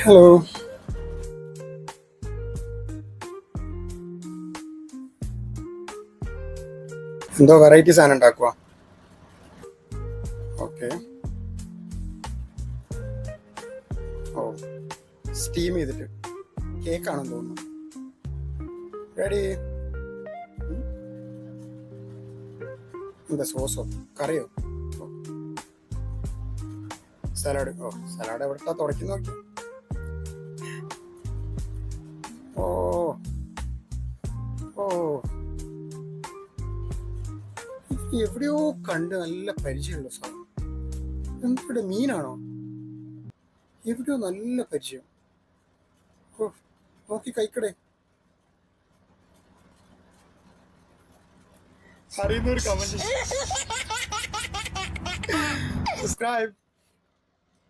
Hello. എന്തോ variety സാധനം ഉണ്ടാക്കുക. ഓക്കെ. ഓ, സ്റ്റീം ചെയ്തിട്ട് കേക്കാണെന്ന് തോന്നുന്നു. റെഡി. എന്താ സോസോ കറിയോ? സലാഡ്. ഓ, സലാഡ് എവിടുത്താ തുടയ്ക്കുന്ന നോക്കി. ഓ ഓ, എവിടെയോ കണ്ട് നല്ല പരിചയമുള്ള സാധനം. എന്തിവിടെ മീനാണോ? എവിടെയോ നല്ല പരിചയം. ഓ, നോക്കി കഴിക്കടേ. അറിയുന്ന ഒരു കമന്റ്. സബ്സ്ക്രൈബ്.